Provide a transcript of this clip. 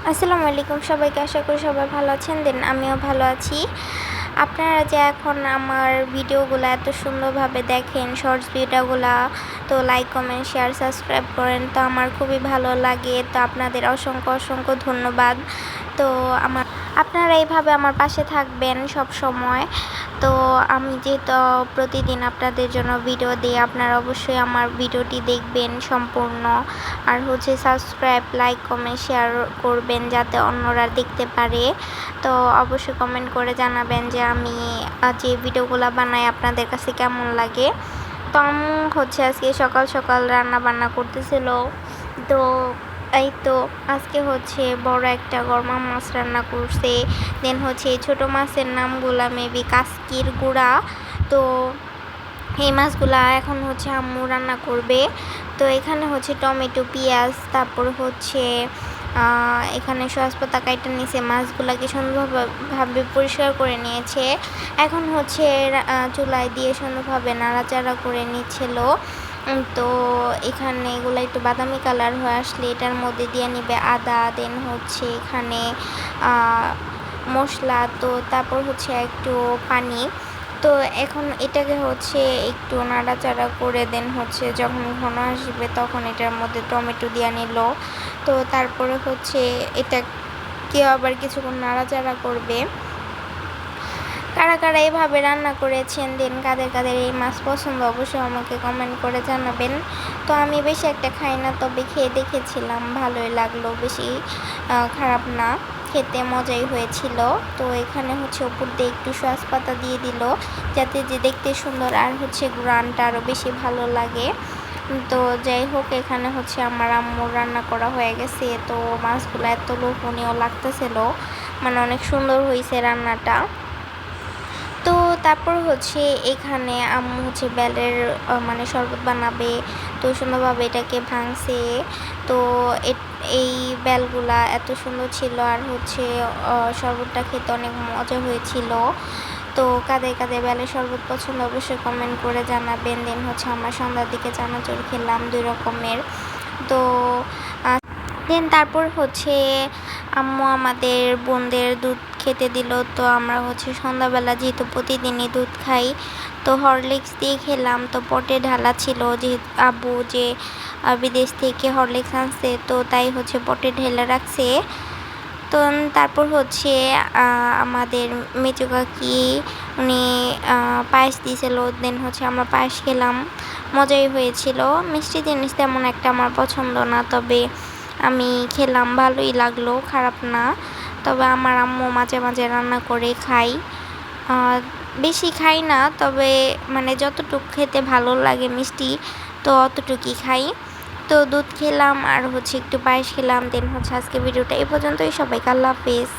আসসালামু আলাইকুম সবাইকে, আশা করি সবাই ভালো আছেন। আমিও ভালো আছি। আপনারা যে এখন আমার ভিডিওগুলো এত সুন্দরভাবে দেখেন, শর্টস ভিডিওগুলা, তো লাইক কমেন্ট শেয়ার সাবস্ক্রাইব করেন, তো আমার খুবই ভালো লাগে। তো আপনাদের অসংখ্য অসংখ্য ধন্যবাদ। তো আপনারা এইভাবে আমার পাশে থাকবেন সব সময়। তো আমি যেহেতু প্রতিদিন আপনাদের জন্য ভিডিও দিই, আপনারা অবশ্যই আমার ভিডিওটি দেখবেন সম্পূর্ণ, আর সাবস্ক্রাইব লাইক কমেন্ট শেয়ার করবেন যাতে অন্যরা দেখতে পারে। তো অবশ্যই কমেন্ট করে জানাবেন যে আমি যে ভিডিওগুলো বানাই আপনাদের কাছে কেমন লাগে। তো আজকে সকাল সকাল রান্না বান্না করতেছিল। তো এই তো আজকে বড় একটা গরমা মাছ রান্না করছে। দেন এই ছোটো মাছের নামগুলা মেবি কাসকির গুঁড়া। তো এই মাছগুলা এখন আম্মু রান্না করবে। তো এখানে টমেটো পেঁয়াজ, তারপর এখানে সস পাতা কাইটা নিয়েছে, মাছগুলাকে সুন্দরভাবে পরিষ্কার করে নিয়েছে। এখন চুলায় দিয়ে সুন্দরভাবে নাড়াচাড়া করে নিচ্ছিল। তো এখানে এগুলো একটু বাদামি কালার হয়ে আসলে এটার মধ্যে দিয়ে নিবে আদা, দেন এখানে মশলা, তো তারপর একটু পানি। তো এখন এটাকে একটু নাড়াচাড়া করে দেন যখন ঘন আসবে তখন এটার মধ্যে টমেটো দিয়ে নিল। তো তারপরে এটা কেউ আবার কিছুক্ষণ নাড়াচাড়া করবে। কারা কারা এভাবে রান্না করেছেন, দেন কাদের কাদের এই মাছ পছন্দ অবশ্যই আমাকে কমেন্ট করে জানাবেন। তো আমি বেশি একটা খাই না, তবে খেয়ে দেখেছিলাম, ভালোই লাগলো, বেশি খারাপ না, খেতে মজাই হয়েছিল। তো এখানে উপর দিয়ে একটু সস পাতা দিয়ে দিল যাতে যে দেখতে সুন্দর আর গ্রানটা আরও বেশি ভালো লাগে। তো যাই হোক, এখানে আমার আম্মুর রান্না করা হয়ে গেছে। তো মাছগুলো এত লোভনীয় লাগতেছিল, মানে অনেক সুন্দর হয়েছে রান্নাটা। তো তারপর এখানে আম্মু বেলের মানে শরবত বানাবে। তো সুন্দরভাবে এটাকে ভাঙছে। তো এই বেলগুলা এত সুন্দর ছিল, আর শরবতটা খেতে অনেক মজা হয়েছিল। তো কাদের কাদের বেলের শরবত পছন্দ অবশ্যই কমেন্ট করে জানাবেন। দেন আমরা সন্ধ্যার দিকে চানাচুর খেলাম 2 রকমের। তো দেন তারপর আম্মু আমাদের বোনদের দুধ খেতে দিল। তো আমরা সন্ধ্যাবেলা যেহেতু প্রতিদিনই দুধ খাই, তো হরলিক্স দিয়ে খেলাম। তো পটে ঢালা ছিল, যে আব্বু যে বিদেশ থেকে হরলিক্স আনছে, তো তাই পটে ঢেলে রাখছে। তো তারপর আমাদের মেজো কাকি উনি পায়েস দিয়েছিল। দেন আমরা পায়েস খেলাম, মজাই হয়েছিল। মিষ্টি জিনিস তেমন একটা আমার পছন্দ না, তবে আমি খেলাম, ভালোই লাগলো, খারাপ না। তবে আমার আম্মু মাঝে মাঝে রান্না করে খাই, বেশি খাই না, তবে মানে যতটুকু খেতে ভালো লাগে মিষ্টি, তো অতটুকুই খাই। তো দুধ খেলাম আর একটু পায়েস খেলাম। দেন আজকে ভিডিওটা এই পর্যন্তই। সবাইকে আল্লাহ হাফেজ।